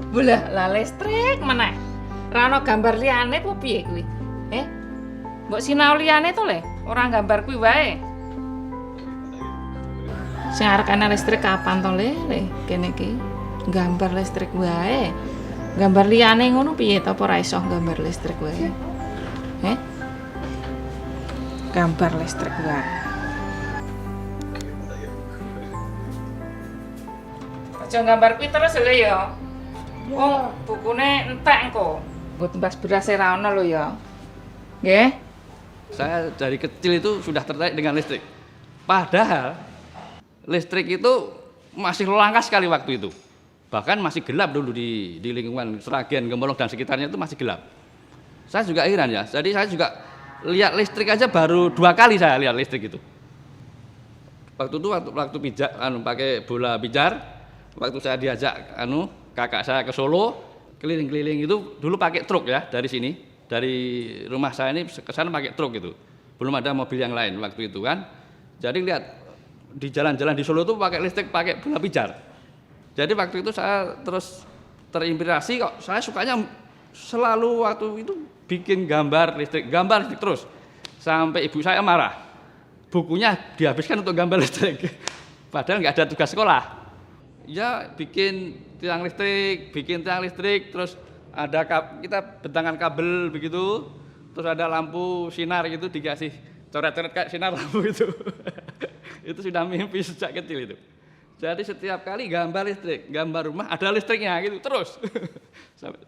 Bolah lah listrik meneh. Ra ono gambar liyane apa piye kuwi? Mbok sinau liyane to le, ora gambar kuwi wae. Sing arekane listrik kapan to le? Kene iki gambar listrik wae. Gambar liyane ngono piye to apa ora iso gambar listrik wae? Gambar listrik wae. Aja gambar kuwi terus lho ya. Wong bukune entek engko. Mbok tembas berase ra ono lho ya. Nggih.
Saya dari kecil itu sudah tertarik dengan listrik. Padahal listrik itu masih langka sekali waktu itu. Bahkan masih gelap dulu di lingkungan Sragen, Gemolong dan sekitarnya itu masih gelap. Saya juga heran ya. Jadi saya juga lihat listrik aja baru 2 kali saya lihat listrik itu. Waktu itu waktu pijak pakai bola pijar, waktu saya diajak kakak saya ke Solo keliling-keliling itu dulu pakai truk ya dari sini, dari rumah saya ini ke sana pakai truk itu, belum ada mobil yang lain waktu itu kan. Jadi lihat di jalan-jalan di Solo itu pakai listrik, pakai bola pijar. Jadi waktu itu saya terus terinspirasi kok, saya sukanya selalu waktu itu bikin gambar listrik terus sampai ibu saya marah, bukunya dihabiskan untuk gambar listrik padahal nggak ada tugas sekolah. Ya bikin tiang listrik, terus ada kita bentangan kabel begitu, terus ada lampu sinar gitu dikasih coret-coret kayak sinar lampu itu. Itu sudah mimpi sejak kecil itu. Jadi setiap kali gambar listrik, gambar rumah ada listriknya gitu terus. Sampai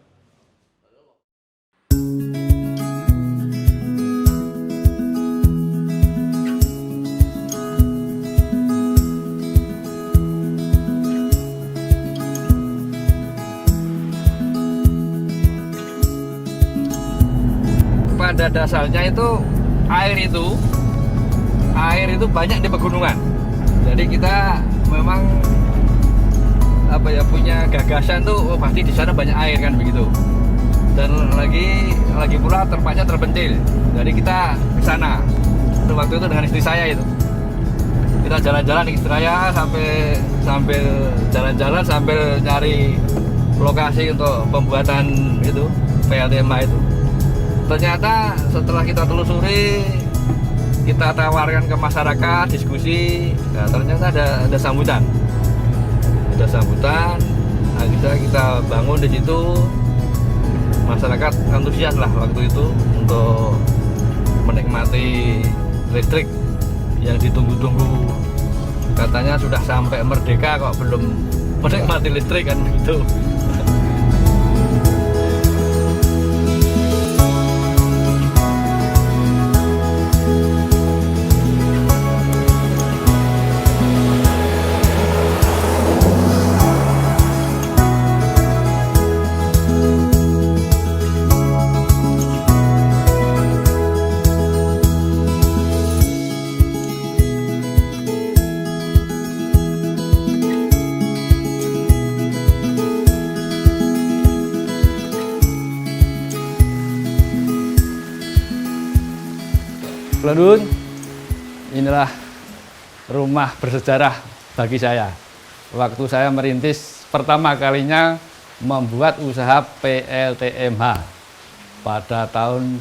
pada dasarnya itu air itu banyak di pegunungan. Jadi kita memang punya gagasan tuh pasti di sana banyak air kan begitu. Dan lagi pula tempatnya terpencil. Jadi kita ke sana. Waktu itu dengan istri saya itu. Kita jalan-jalan di istri saya sambil jalan-jalan sambil nyari lokasi untuk pembuatan itu PLTMA itu. Ternyata setelah kita telusuri, kita tawarkan ke masyarakat, diskusi, nah, ternyata ada sambutan. Akhirnya kita bangun di situ, masyarakat antusias lah waktu itu untuk menikmati listrik yang ditunggu-tunggu. Katanya sudah sampai merdeka kok belum menikmati listrik kan gitu. London, inilah rumah bersejarah bagi saya. Waktu saya merintis pertama kalinya membuat usaha PLTMH pada tahun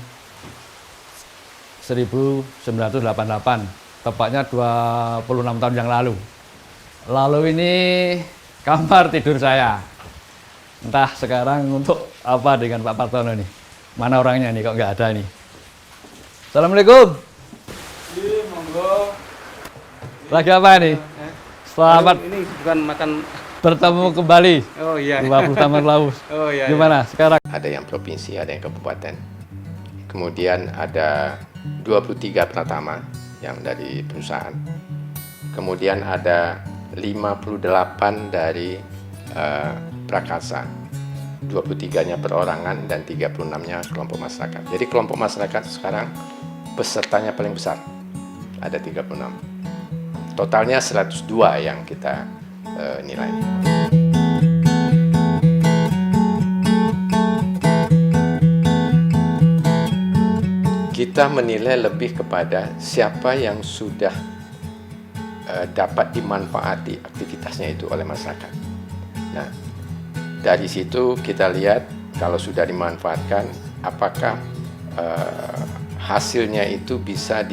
1988, tepatnya 26 tahun yang lalu. Lalu ini kamar tidur saya. Entah sekarang untuk apa dengan Pak Partono nih. Mana orangnya nih kok nggak ada nih. Assalamualaikum.
Iya, monggo.
Lagi apa nih? Selamat
Ini bukan makan.
bertemu kembali.
Oh iya.
20 Taman Laus.
Oh iya.
Gimana sekarang?
Ada yang provinsi, ada yang kabupaten. Kemudian ada 23 pratama yang dari perusahaan. Kemudian ada 58 dari prakarsa. 23-nya perorangan dan 36-nya kelompok masyarakat. Jadi kelompok masyarakat sekarang pesertanya paling besar. Ada 36. Totalnya 102 yang kita nilai. Kita menilai lebih kepada siapa yang sudah dapat dimanfaati aktivitasnya itu oleh masyarakat. Nah, dari situ kita lihat kalau sudah dimanfaatkan, apakah hasilnya itu bisa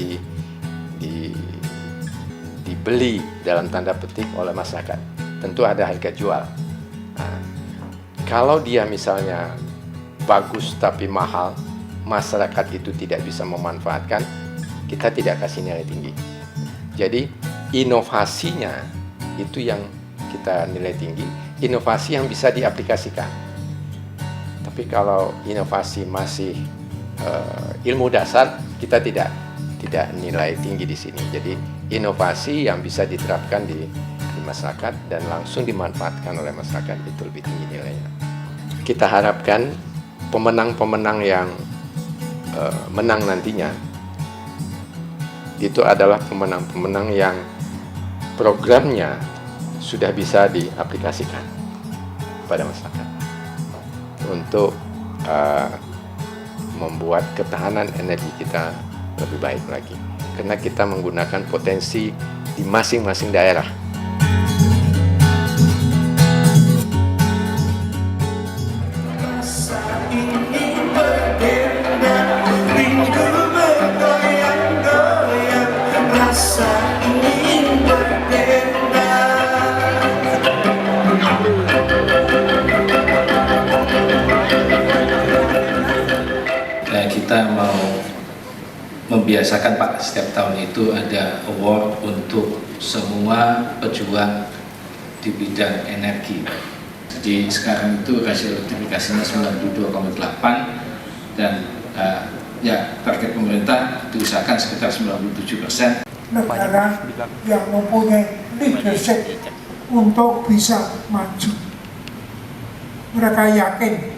dibeli dalam tanda petik oleh masyarakat. Tentu ada harga jual. Nah, kalau dia misalnya bagus tapi mahal, masyarakat itu tidak bisa memanfaatkan, kita tidak kasih nilai tinggi. Jadi inovasinya itu yang kita nilai tinggi, inovasi yang bisa diaplikasikan. Tapi kalau inovasi masih ilmu dasar, kita tidak nilai tinggi di sini. Jadi inovasi yang bisa diterapkan di masyarakat dan langsung dimanfaatkan oleh masyarakat itu lebih tinggi nilainya. Kita harapkan pemenang-pemenang yang menang nantinya itu adalah pemenang-pemenang yang programnya sudah bisa diaplikasikan pada masyarakat untuk membuat ketahanan energi kita lebih baik lagi, karena kita menggunakan potensi di masing-masing daerah.
Kita mau membiasakan Pak, setiap tahun itu ada award untuk semua pejuang di bidang energi. Jadi sekarang itu rasio elektrifikasinya 92,8 dan ya target pemerintah diusahakan sekitar 97%.
Negara yang mempunyai leadership untuk bisa maju. Mereka yakin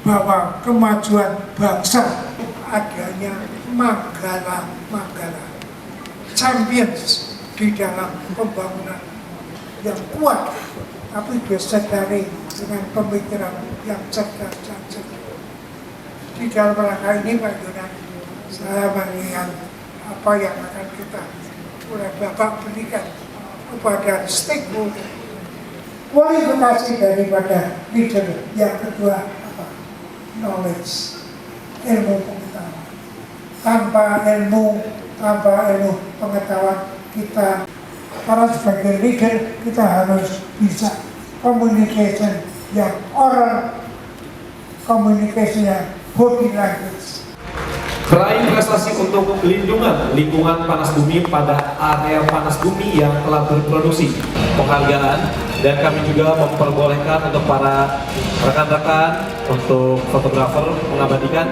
bahwa kemajuan bangsa adanya Manggala champions di dalam pembangunan yang kuat, tapi disadari dengan pemikiran yang cerdas dan cerdas. Di dalam rangka ini Pak Yonan, saya melihat apa yang akan kita oleh Bapak berikan kepada stakeholder. Kualifikasi daripada leader yang kedua apa? Knowledge, ilmu pengetahuan. Tanpa ilmu pengetahuan kita, para sebagai leader kita harus bisa communication yang oral, communication yang body language.
Meraih prestasi untuk pelindungan lingkungan panas bumi pada area panas bumi yang telah berproduksi penghargaan, dan kami juga memperbolehkan untuk para rekan-rekan untuk fotografer mengabadikan.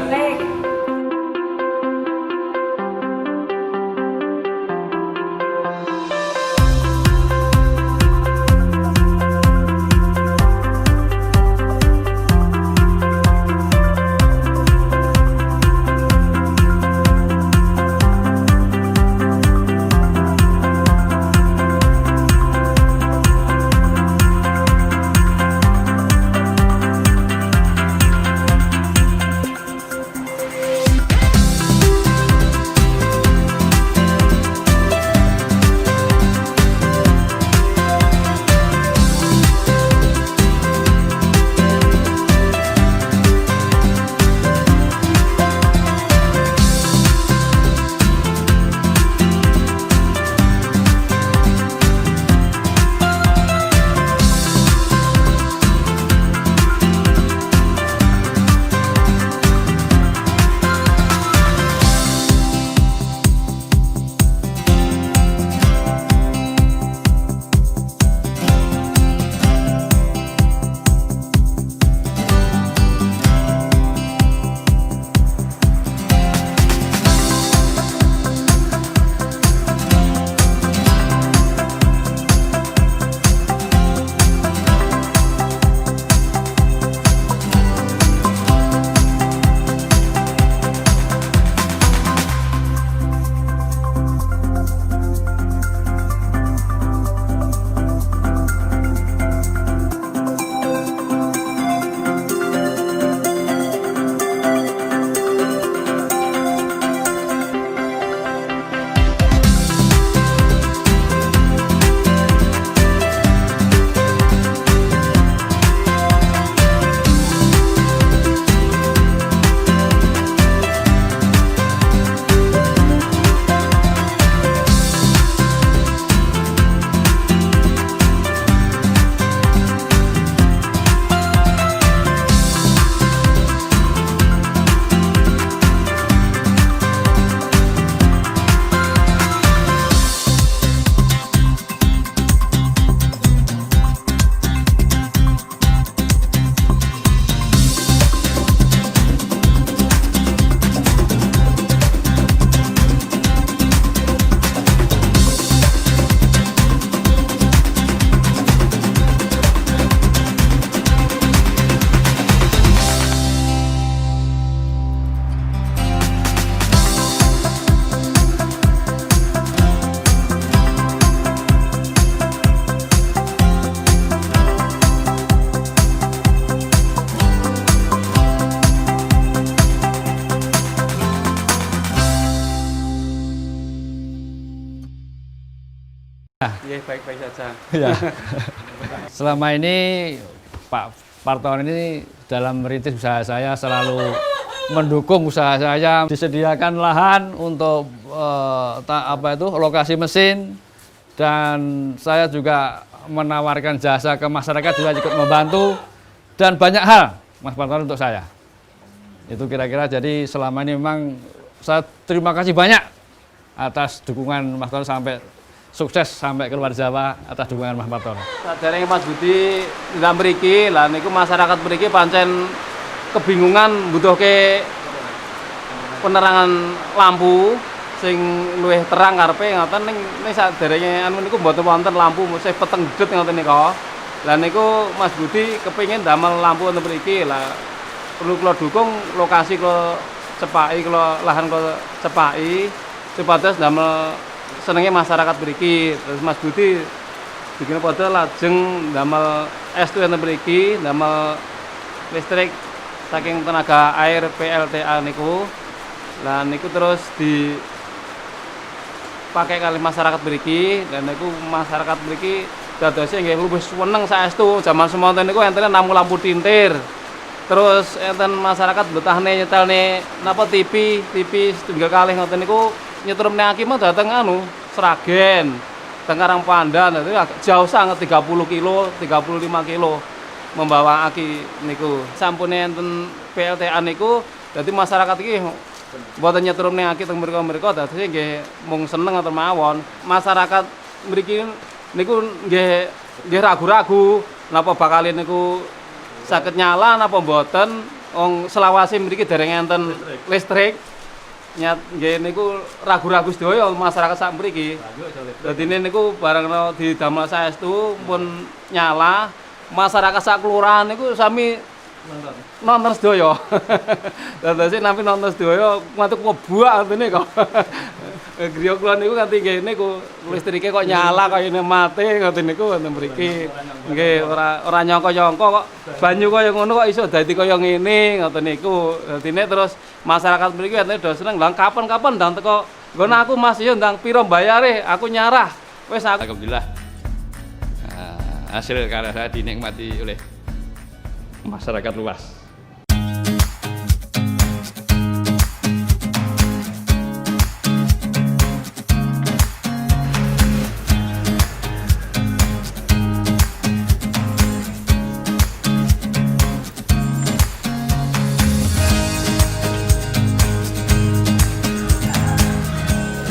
Iya, baik-baik saja.
Ya. Selama ini Pak Parton ini dalam merintis usaha saya selalu mendukung usaha saya. Disediakan lahan untuk lokasi mesin, dan saya juga menawarkan jasa ke masyarakat juga ikut membantu, dan banyak hal Mas Parton untuk saya. Itu kira-kira, jadi selama ini memang saya terima kasih banyak atas dukungan Mas Parton sampai sukses sampai keluar Jawa atas dukungan Mas Parton.
Saderenge Mas Budi dalam mriki, lah niku masyarakat mriki pancen kebingungan butuhke penerangan lampu sing luwih terang karepe ngoten ning saderenge anu niku mboten wonten lampu mesti peteng dedet ngoten nika. Lah niku Mas Budi kepengin damel lampu wonten mriki, lah perlu kula dukung lokasi kula cepaki, kula lahan kula cepaki supados damel senenge masyarakat mriki. Terus Mas Budi bikin pada lajeng damel estu wonten mriki, damel listrik saking tenaga air PLTA niku. Lah niku terus dipakai kali masyarakat mriki, dan niku masyarakat mriki dadose nggih luwih seneng saestu. Zaman semonten niku enten namung lampu tintir. Terus enten masyarakat betahne nyetelne napa TV setunggal kalih ngoten niku nyetrumne aki mah dateng anu Sragen, teng Karangpandan, itu jauh sangat 30 kilo, 35 kilo membawa aki niku. Sampune enten PLTA niku, dadi masyarakat iki mboten nyetrumne aki teng mriko-mriko, dadi nggih mung seneng ngoten mawon. Masyarakat mriki niku nggih ragu-ragu napa bakal niku saged nyala napa mboten. Wong selawase mriki dereng enten listrik. Nggih niku ragu-ragu sedaya masyarakat sak mriki. Dadine niku bareng didamel saestu pun nyala, masyarakat sak kelurahan niku sami nonton sedaya. Dadase nampi nonton sedaya ngantuk kebuak ngene kok. Griya kula niku nganti nggih niku listrike kok nyala kaya mati ngoten niku wonten mriki. Nggih ora nyangka-nyangka kok banyu kaya ngono kok iso dadi kaya ngene ngoten niku. Dadine terus masyarakat mriki enten do seneng ndang kapan-kapan ndang teko nggon aku Mas yo ndang pira bayare aku nyarah. Wis aku
alhamdulillah. Hasil karya saya dinikmati oleh masyarakat luas.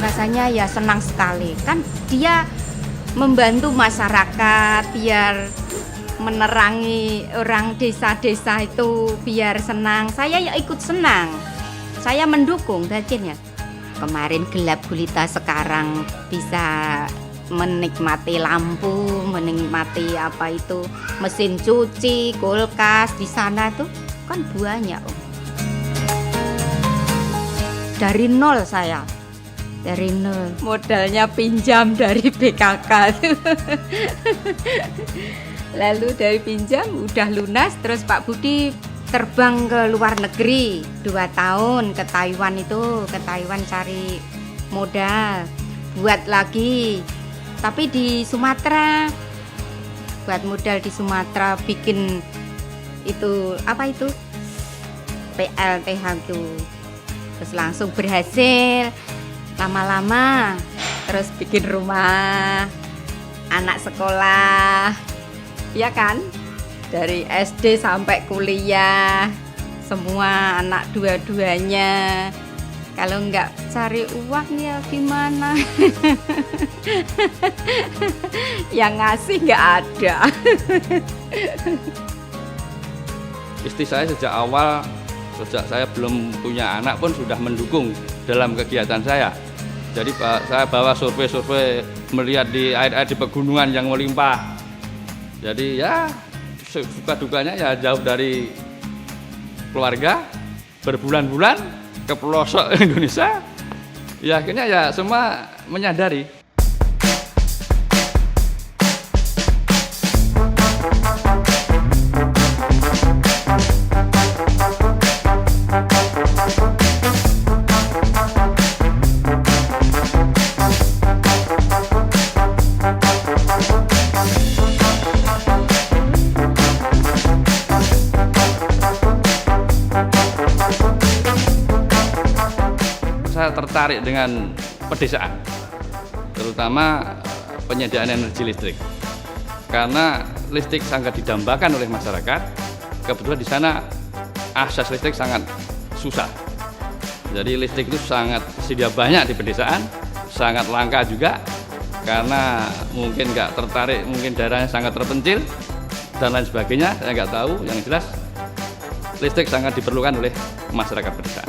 Rasanya ya senang sekali, kan dia membantu masyarakat biar menerangi orang desa-desa itu biar senang. Saya ya ikut senang, saya mendukung bagiannya. Kemarin gelap gulita, sekarang bisa menikmati lampu, menikmati apa itu mesin cuci, kulkas di sana tuh kan banyak. Dari nol saya. Dari nol, modalnya pinjam dari BKK. Lalu dari pinjam udah lunas, terus Pak Budi terbang ke luar negeri 2 tahun ke Taiwan itu, ke Taiwan cari modal, buat lagi. Tapi di Sumatera, buat modal di Sumatera, bikin itu apa itu PLTH itu, terus langsung berhasil. Lama-lama terus bikin rumah, anak sekolah, ya kan, dari SD sampai kuliah, semua anak dua-duanya. Kalau nggak cari uang ya gimana? Yang ngasih nggak ada.
Istri saya sejak awal, sejak saya belum punya anak pun sudah mendukung dalam kegiatan saya. Jadi saya bawa survei-survei melihat di air-air di pegunungan yang melimpah. Jadi ya suka dukanya ya jauh dari keluarga, berbulan-bulan ke pelosok Indonesia. Ya akhirnya ya semua menyadari. tertarik dengan pedesaan, terutama penyediaan energi listrik. Karena listrik sangat didambakan oleh masyarakat, kebetulan di sana akses listrik sangat susah. Jadi listrik itu sangat sedia banyak di pedesaan, sangat langka juga, karena mungkin nggak tertarik, mungkin daerahnya sangat terpencil dan lain sebagainya, saya nggak tahu. Yang jelas listrik sangat diperlukan oleh masyarakat pedesaan.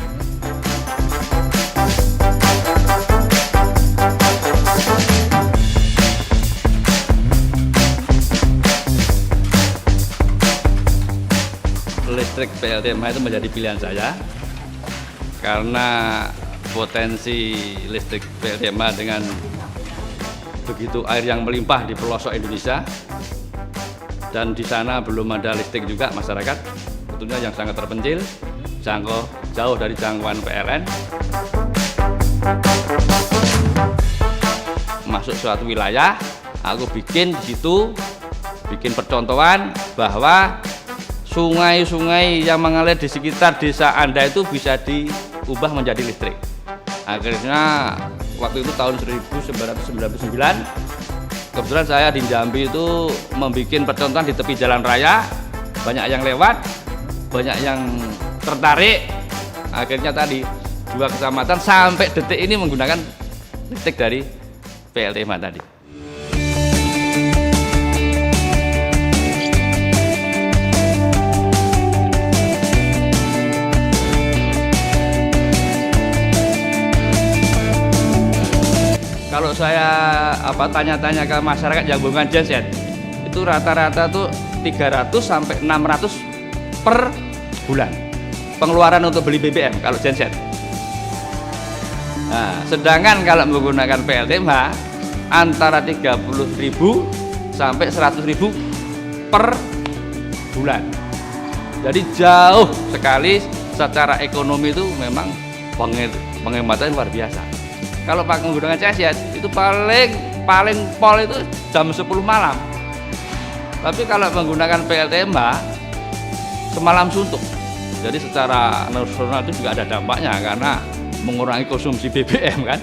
Listrik PLTMH itu menjadi pilihan saya karena potensi listrik PLTMH dengan begitu air yang melimpah di pelosok Indonesia, dan di sana belum ada listrik juga masyarakat, tentunya yang sangat terpencil, jauh dari jangkauan PLN. Masuk suatu wilayah, aku bikin di situ, bikin percontohan bahwa sungai-sungai yang mengalir di sekitar desa Anda itu bisa diubah menjadi listrik. Akhirnya waktu itu tahun 1999, kebetulan saya di Jambi itu membuat percontohan di tepi jalan raya, banyak yang lewat, banyak yang tertarik. Akhirnya tadi 2 kecamatan sampai detik ini menggunakan listrik dari PLTMH tadi. Kalau saya tanya-tanya ke masyarakat yang menggunakan genset, itu rata-rata tuh 300 sampai 600 per bulan pengeluaran untuk beli BBM kalau genset. Nah, sedangkan kalau menggunakan PLTMH antara 30.000 sampai 100.000 per bulan. Jadi jauh sekali secara ekonomi itu memang penghematan luar biasa. Kalau pakai menggunakan genset itu paling pol itu jam 10 malam. Tapi kalau menggunakan PLTMH semalam suntuk. Jadi secara nasional itu juga ada dampaknya karena mengurangi konsumsi BBM kan.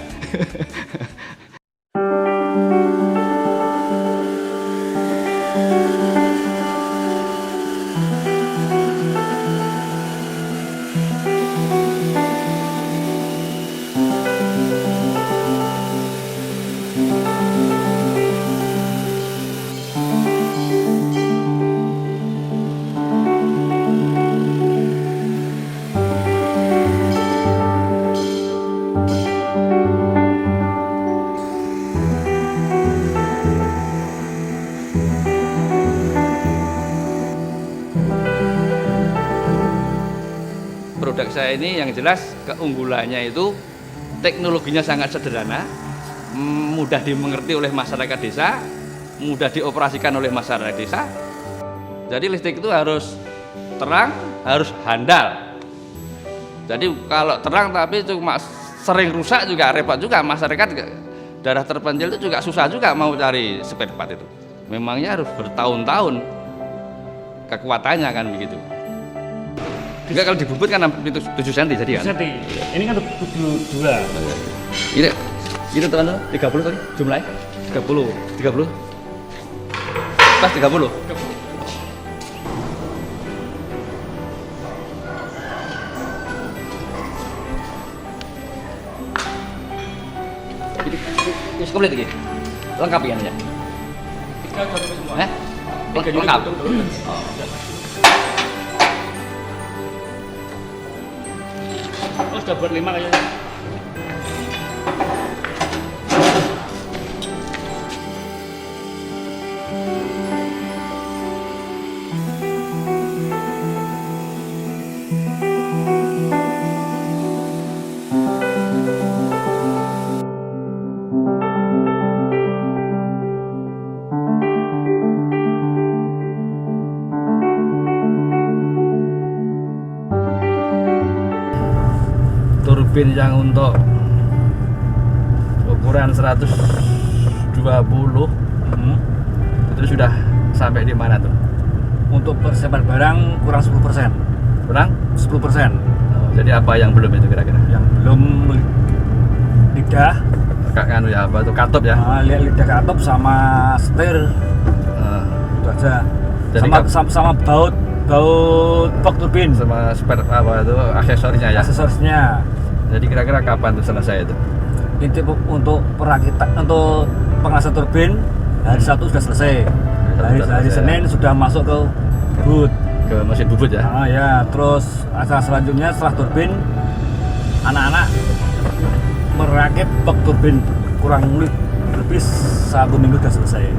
Produk saya ini yang jelas keunggulannya itu teknologinya sangat sederhana, mudah dimengerti oleh masyarakat desa, mudah dioperasikan oleh masyarakat desa. Jadi listrik itu harus terang, harus handal. Jadi kalau terang tapi cuma sering rusak juga repot juga, masyarakat daerah terpencil itu juga susah juga mau cari spare part itu. Memangnya harus bertahun-tahun kekuatannya kan begitu. Juga kalau dibubut kan 7 cm jadi kan? 7 cm. Ini kan 72. Ini teman-teman 30 tadi jumlahnya? 30. Pas 30. Ini komplit lagi. Lengkap ya nih. 3 jam semua. Lengkap. Oh, sudah buat 5 kayaknya. Turbin yang untuk ukuran 120 itu sudah sampai di mana tuh? Untuk persiapan barang kurang 10%. Kurang 10%. Jadi apa yang belum itu kira-kira? Yang belum
lidah.
Kan ya apa itu katup ya?
Lihat lidah katup sama setir. Itu aja.
Jadi
Sama baut bak turbin.
Sama spare apa itu aksesorisnya ya?
Aksesorisnya.
Jadi kira-kira kapan tuh selesai itu?
Inti untuk perakitan untuk pengelasan turbin hari Sabtu sudah selesai. Hari Senin sudah masuk ke bubut.
Ke mesin bubut ya?
Ya, terus acara selanjutnya setelah turbin anak-anak merakit bak turbin kurang lebih 1 minggu sudah selesai.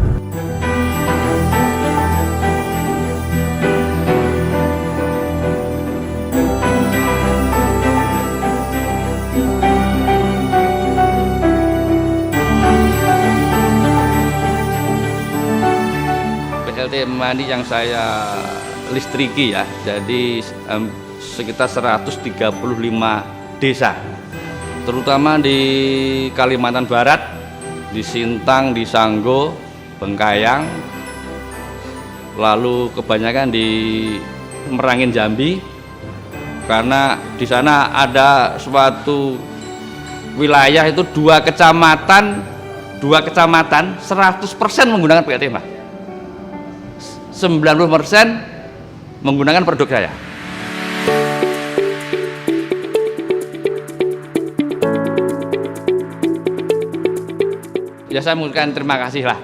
PLT Mani yang saya listriki ya, jadi sekitar 135 desa, terutama di Kalimantan Barat, di Sintang, di Sanggo, Bengkayang, lalu kebanyakan di Merangin Jambi, karena di sana ada suatu wilayah itu dua kecamatan 100% menggunakan PLT Mbak. 90% menggunakan produk saya. Ya saya mengucapkan terima kasih lah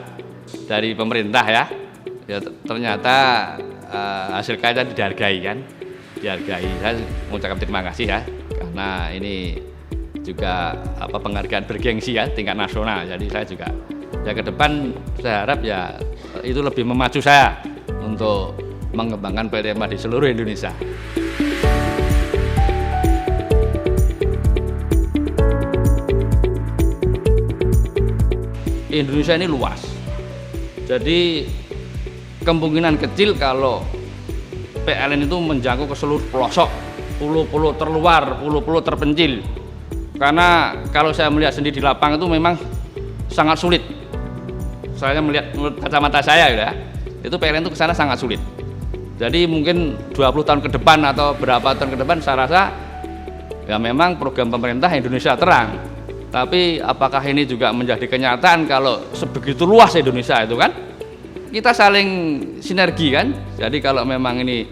dari pemerintah ya. Ya ternyata hasil karya dihargai kan, dihargai. Saya mengucapkan terima kasih ya, karena ini juga penghargaan bergengsi ya tingkat nasional. Jadi saya juga ya ke depan saya harap ya itu lebih memacu saya untuk mengembangkan PLT di seluruh Indonesia. Indonesia ini luas, jadi kemungkinan kecil kalau PLN itu menjangkau ke seluruh pelosok, pulau-pulau terluar, pulau-pulau terpencil. Karena kalau saya melihat sendiri di lapangan itu memang sangat sulit. Saya melihat menurut kacamata saya ya, itu PLN itu ke sana sangat sulit. Jadi mungkin 20 tahun ke depan atau berapa tahun ke depan saya rasa ya memang program pemerintah Indonesia Terang. Tapi apakah ini juga menjadi kenyataan kalau sebegitu luas Indonesia itu kan? Kita saling sinergi kan? Jadi kalau memang ini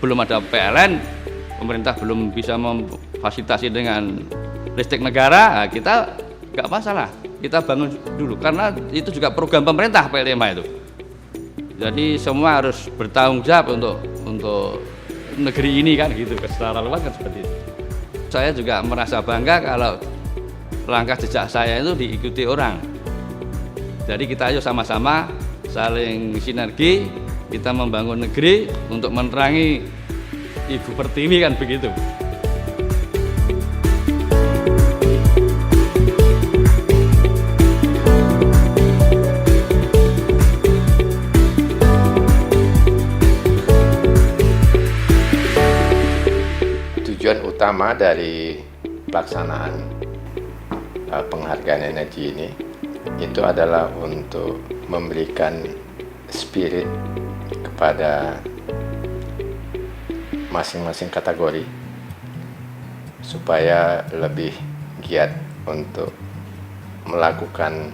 belum ada PLN, pemerintah belum bisa memfasilitasi dengan listrik negara, nah kita nggak masalah. Kita bangun dulu karena itu juga program pemerintah PLTMA itu. Jadi semua harus bertanggung jawab untuk negeri ini kan gitu, secara luas kan seperti itu. Saya juga merasa bangga kalau langkah jejak saya itu diikuti orang. Jadi kita ayo sama-sama saling sinergi, kita membangun negeri untuk menerangi Ibu Pertiwi kan begitu.
Tujuan utama dari pelaksanaan penghargaan energi ini itu adalah untuk memberikan spirit kepada masing-masing kategori supaya lebih giat untuk melakukan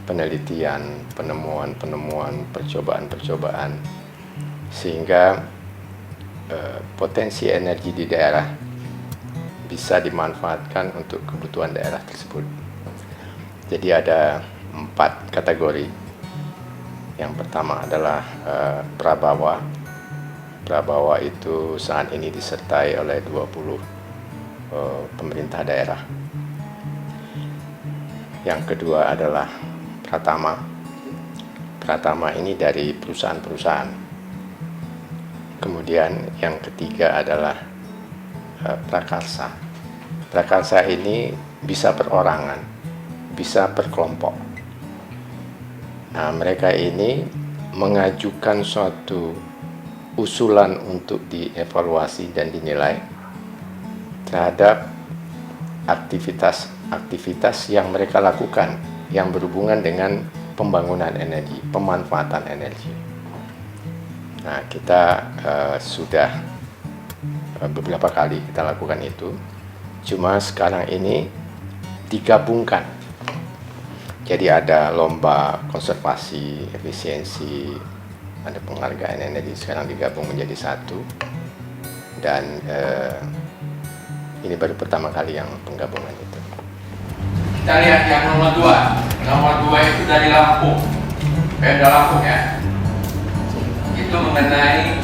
penelitian, penemuan-penemuan, percobaan-percobaan sehingga potensi energi di daerah bisa dimanfaatkan untuk kebutuhan daerah tersebut. Jadi ada 4 kategori. Yang pertama adalah prabawa. Prabawa itu saat ini disertai oleh 20 pemerintah daerah. Yang kedua adalah pratama. Pratama ini dari perusahaan-perusahaan. Kemudian yang ketiga adalah prakarsa. Prakarsa ini bisa perorangan, bisa berkelompok. Nah, mereka ini mengajukan suatu usulan untuk dievaluasi dan dinilai terhadap aktivitas yang mereka lakukan yang berhubungan dengan pembangunan energi, pemanfaatan energi. Nah, kita sudah beberapa kali kita lakukan itu. Cuma sekarang ini digabungkan. Jadi ada lomba konservasi, efisiensi, ada penghargaan energi, sekarang digabung menjadi satu. Dan ini baru pertama kali yang penggabungan itu.
Kita lihat yang nomor 2. Nomor 2 itu dari Lampung. Pemda Lampung ya. Itu mengenai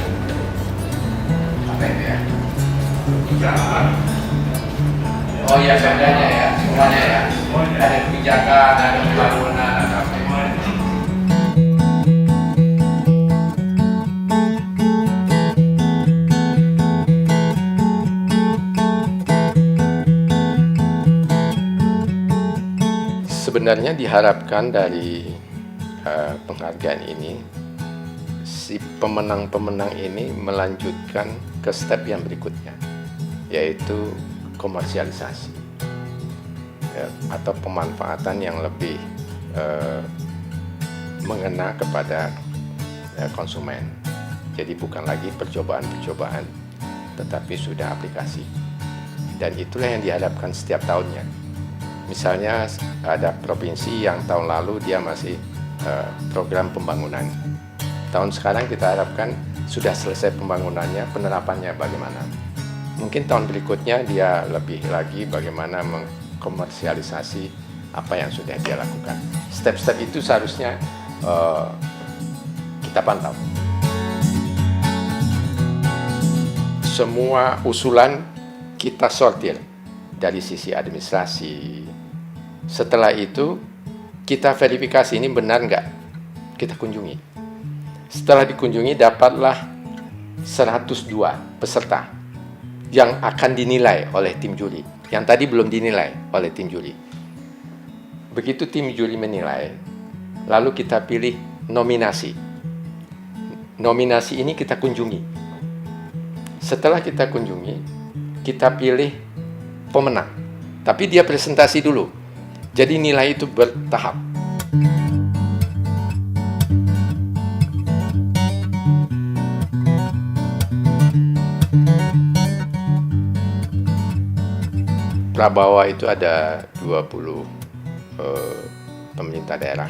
apa itu ya? Oh iya, pemdanya ya, semuanya ya. Ada kebijakan, ada pembangunan, ada apa.
Sebenarnya diharapkan dari penghargaan ini, si pemenang-pemenang ini melanjutkan ke step yang berikutnya, yaitu komersialisasi ya, atau pemanfaatan yang lebih mengena kepada konsumen. Jadi bukan lagi percobaan-percobaan, tetapi sudah aplikasi. Dan itulah yang diharapkan setiap tahunnya. Misalnya ada provinsi yang tahun lalu dia masih program pembangunan. Tahun sekarang kita harapkan sudah selesai pembangunannya, penerapannya bagaimana. Mungkin tahun berikutnya dia lebih lagi bagaimana mengkomersialisasi apa yang sudah dia lakukan. Step-step itu seharusnya kita pantau. Semua usulan kita sortir dari sisi administrasi. Setelah itu kita verifikasi ini benar nggak, kita kunjungi. Setelah dikunjungi dapatlah 102 peserta yang akan dinilai oleh tim juri, yang tadi belum dinilai oleh tim juri. Begitu tim juri menilai, lalu kita pilih nominasi. Nominasi ini kita kunjungi. Setelah kita kunjungi, kita pilih pemenang. Tapi dia presentasi dulu. Jadi nilai itu bertahap. Prabawa itu ada 20 pemerintah daerah.